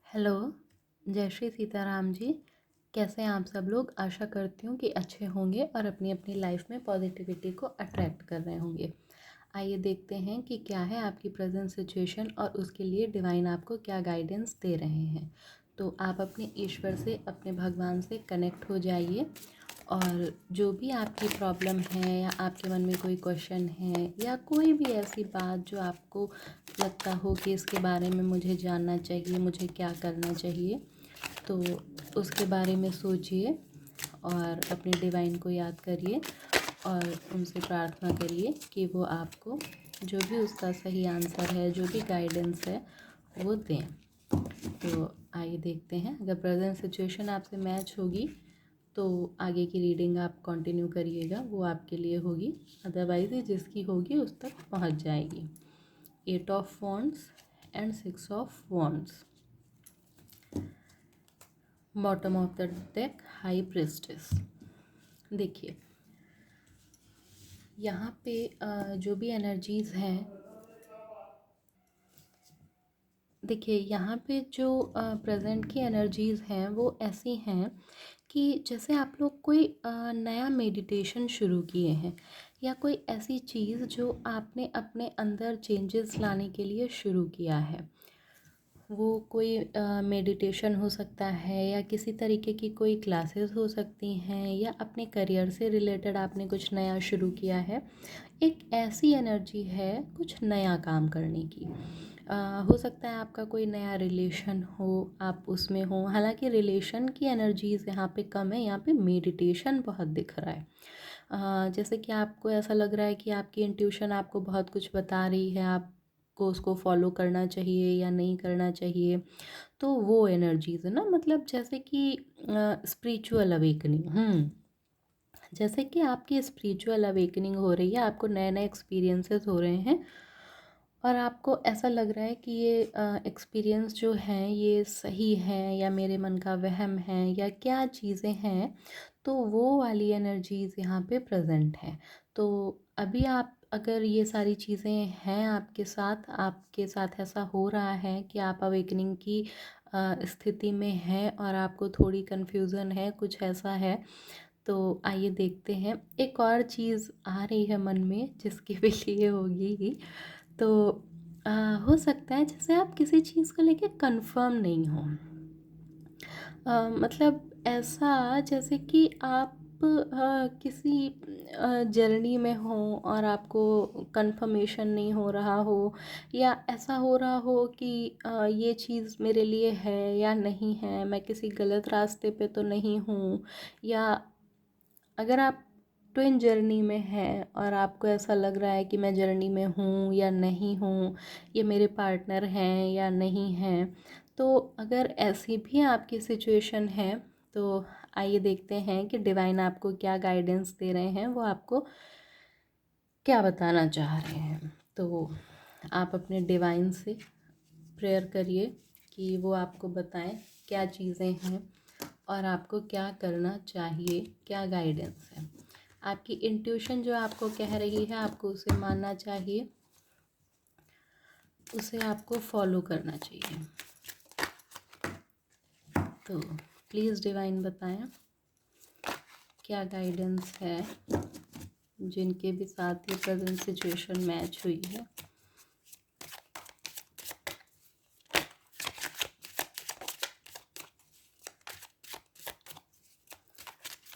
Hello, जय श्री सीताराम जी। कैसे हैं आप सब लोग? आशा करती हूँ कि अच्छे होंगे और अपनी अपनी लाइफ में पॉजिटिविटी को अट्रैक्ट कर रहे होंगे। आइए देखते हैं कि क्या है आपकी प्रेजेंट सिचुएशन और उसके लिए डिवाइन आपको क्या गाइडेंस दे रहे हैं। तो आप अपने ईश्वर से, अपने भगवान से कनेक्ट हो जाइए और जो भी आपकी प्रॉब्लम है या आपके मन में कोई क्वेश्चन है या कोई भी ऐसी बात जो आपको लगता हो कि इसके बारे में मुझे जानना चाहिए, मुझे क्या करना चाहिए, तो उसके बारे में सोचिए और अपने डिवाइन को याद करिए और उनसे प्रार्थना करिए कि वो आपको जो भी उसका सही आंसर है, जो भी गाइडेंस है, वो दें। तो आइए देखते हैं, अगर प्रेजेंट सिचुएशन आपसे मैच होगी तो आगे की रीडिंग आप कंटिन्यू करिएगा, वो आपके लिए होगी। अदरवाइज़ जिसकी होगी उस तक पहुंच जाएगी। 8 of wands and 6 of wands. Bottom of the deck high priestess. देखिए यहाँ पे जो भी एनर्जीज़ हैं, देखिए यहाँ पे जो प्रेजेंट की एनर्जीज़ हैं वो ऐसी हैं कि जैसे आप लोग कोई नया मेडिटेशन शुरू किए हैं या कोई ऐसी चीज़ जो आपने अपने अंदर चेंजेस लाने के लिए शुरू किया है। वो कोई मेडिटेशन हो सकता है या किसी तरीके की कोई क्लासेस हो सकती हैं या अपने करियर से रिलेटेड आपने कुछ नया शुरू किया है। एक ऐसी एनर्जी है कुछ नया काम करने की। हो सकता है आपका कोई नया रिलेशन हो, आप उसमें हो। हालांकि रिलेशन की एनर्जीज़ यहाँ पे कम है, यहाँ पे मेडिटेशन बहुत दिख रहा है। जैसे कि आपको ऐसा लग रहा है कि आपकी इंट्यूशन आपको बहुत कुछ बता रही है, आपको उसको फॉलो करना चाहिए या नहीं करना चाहिए। तो वो एनर्जीज़ है ना, मतलब जैसे कि स्पिरिचुअल अवेकनिंग। जैसे कि आपकी स्पिरिचुअल अवेकनिंग हो रही है, आपको नए नए एक्सपीरियंसेस हो रहे हैं और आपको ऐसा लग रहा है कि ये एक्सपीरियंस जो हैं ये सही है या मेरे मन का वहम है या क्या चीज़ें हैं। तो वो वाली एनर्जीज़ यहाँ पे प्रेजेंट है। तो अभी आप अगर ये सारी चीज़ें हैं आपके साथ ऐसा हो रहा है कि आप अवेकनिंग की स्थिति में हैं और आपको थोड़ी कन्फ्यूज़न है, कुछ ऐसा है, तो आइए देखते हैं। एक और चीज़ आ रही है मन में जिसके भी लिए होगी ही। तो हो सकता है जैसे आप किसी चीज़ को लेके कंफर्म नहीं हो। मतलब ऐसा जैसे कि आप किसी जर्नी में हो और आपको कंफर्मेशन नहीं हो रहा हो या ऐसा हो रहा हो कि ये चीज़ मेरे लिए है या नहीं है, मैं किसी गलत रास्ते पे तो नहीं हूँ। या अगर आप ट्विन जर्नी में हैं और आपको ऐसा लग रहा है कि मैं जर्नी में हूँ या नहीं हूँ, ये मेरे पार्टनर हैं या नहीं हैं, तो अगर ऐसी भी आपकी सिचुएशन है तो आइए देखते हैं कि डिवाइन आपको क्या गाइडेंस दे रहे हैं, वो आपको क्या बताना चाह रहे हैं। तो आप अपने डिवाइन से प्रेयर करिए कि वो आपको बताएं क्या चीज़ें हैं और आपको क्या करना चाहिए, क्या गाइडेंस है। आपकी इंट्यूशन जो आपको कह रही है आपको उसे मानना चाहिए, उसे आपको फॉलो करना चाहिए। तो प्लीज़ डिवाइन बताएं क्या गाइडेंस है जिनके भी साथ ये प्रेजेंट सिचुएशन मैच हुई है।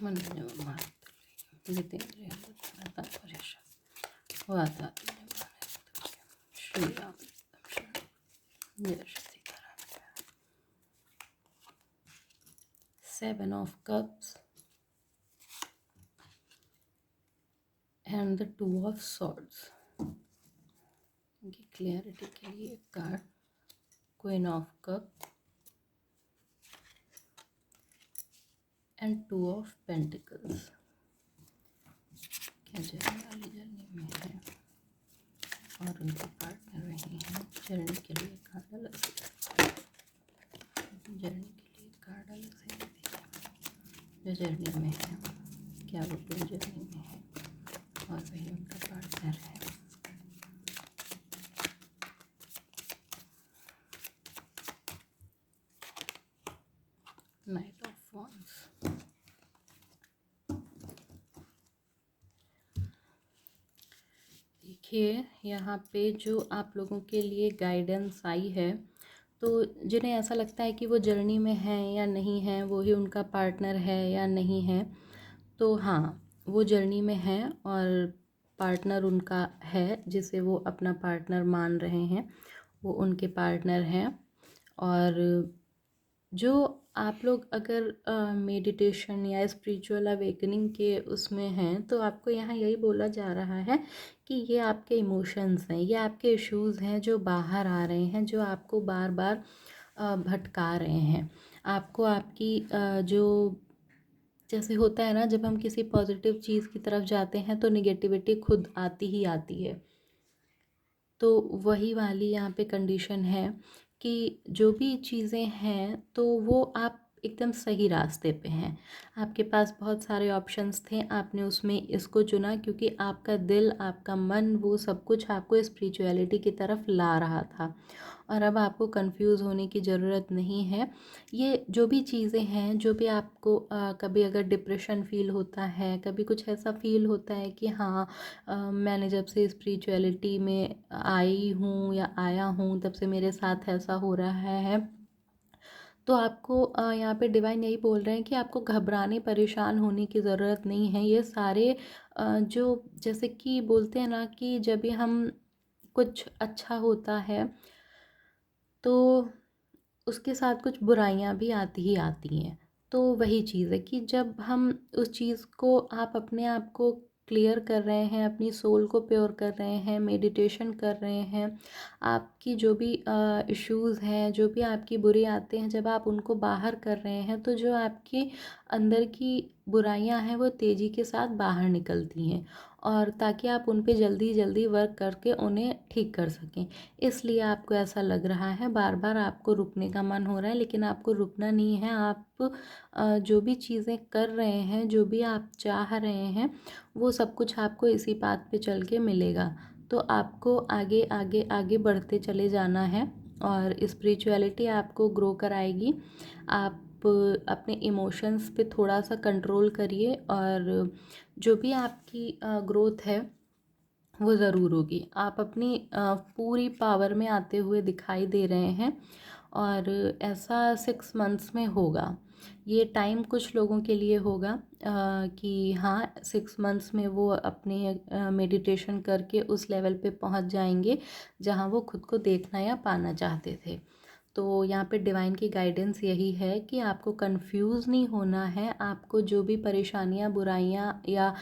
मन श्री राम जय Shri Sitaram. 7 of cups and the 2 of swords की क्लियरिटी के लिए card queen of cup and 2 of pentacles. क्या जर्नी वाली जर्नी में है और उनके पार्टनर रही हैं। जर्नी के लिए कार्ड अलग से, जर्नी के लिए कार्ड अलग से दीजिए। जो जर्नी में है क्या वो पूरी जर्नी में है और वही उनका पार्टनर है। Night of wands. देखिए यहाँ पे जो आप लोगों के लिए गाइडेंस आई है, तो जिन्हें ऐसा लगता है कि वो जर्नी में हैं या नहीं हैं, वो ही उनका पार्टनर है या नहीं है, तो हाँ, वो जर्नी में हैं और पार्टनर उनका है, जिसे वो अपना पार्टनर मान रहे हैं, वो उनके पार्टनर हैं। और जो आप लोग अगर मेडिटेशन या स्पिरिचुअल अवेकनिंग के उसमें हैं, तो आपको यहाँ यही बोला जा रहा है कि ये आपके इमोशंस हैं, ये आपके इश्यूज़ हैं जो बाहर आ रहे हैं, जो आपको बार बार भटका रहे हैं। आपको आपकी जो जैसे होता है ना, जब हम किसी पॉजिटिव चीज़ की तरफ जाते हैं तो निगेटिविटी खुद आती ही आती है। तो वही वाली यहाँ पे कंडीशन है कि जो भी चीज़ें हैं तो वो आप एकदम सही रास्ते पे हैं। आपके पास बहुत सारे ऑप्शंस थे, आपने उसमें इसको चुना क्योंकि आपका दिल, आपका मन, वो सब कुछ आपको स्पिरिचुअलिटी की तरफ ला रहा था। और अब आपको कंफ्यूज होने की ज़रूरत नहीं है। ये जो भी चीज़ें हैं, जो भी आपको कभी अगर डिप्रेशन फील होता है, कभी कुछ ऐसा फील होता है कि हाँ, मैंने जब से स्पिरिचुअलिटी में आई हूँ या आया हूँ तब से मेरे साथ ऐसा हो रहा है, तो आपको यहाँ पे डिवाइन यही बोल रहे हैं कि आपको घबराने, परेशान होने की ज़रूरत नहीं है। ये सारे जो जैसे कि बोलते हैं ना कि जब भी हम कुछ अच्छा होता है तो उसके साथ कुछ बुराइयाँ भी आती ही आती हैं। तो वही चीज़ है कि जब हम उस चीज़ को, आप अपने आप को क्लियर कर रहे हैं, अपनी सोल को प्योर कर रहे हैं, मेडिटेशन कर रहे हैं, आपकी जो भी इश्यूज़ हैं, जो भी आपकी बुरी आदतें हैं, जब आप उनको बाहर कर रहे हैं तो जो आपके अंदर की बुराइयां हैं वो तेज़ी के साथ बाहर निकलती हैं, और ताकि आप उन पे जल्दी जल्दी वर्क करके उन्हें ठीक कर सकें। इसलिए आपको ऐसा लग रहा है, बार बार आपको रुकने का मन हो रहा है, लेकिन आपको रुकना नहीं है। आप जो भी चीज़ें कर रहे हैं, जो भी आप चाह रहे हैं, वो सब कुछ आपको इसी बात पे चल के मिलेगा। तो आपको आगे आगे आगे बढ़ते चले जाना है और स्पिरिचुअलिटी आपको ग्रो कराएगी। आप अपने इमोशंस पे थोड़ा सा कंट्रोल करिए, और जो भी आपकी ग्रोथ है वो ज़रूर होगी। आप अपनी पूरी पावर में आते हुए दिखाई दे रहे हैं, और ऐसा 6 मंथ्स में होगा। ये टाइम कुछ लोगों के लिए होगा कि हाँ, 6 मंथ्स में वो अपने मेडिटेशन करके उस लेवल पे पहुंच जाएंगे जहां वो खुद को देखना या पाना चाहते थे। तो यहाँ पे डिवाइन की गाइडेंस यही है कि आपको कंफ्यूज नहीं होना है। आपको जो भी परेशानियाँ, बुराइयाँ या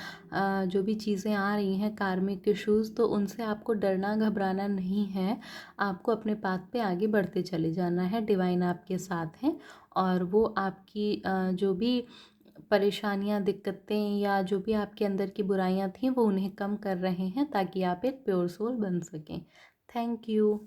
जो भी चीज़ें आ रही हैं, कार्मिक इश्यूज़, तो उनसे आपको डरना, घबराना नहीं है। आपको अपने पाथ पे आगे बढ़ते चले जाना है। डिवाइन आपके साथ हैं, और वो आपकी जो भी परेशानियाँ, दिक्कतें या जो भी आपके अंदर की बुराइयाँ थीं वो उन्हें कम कर रहे हैं, ताकि आप एक प्योर सोल बन सकें। Thank you.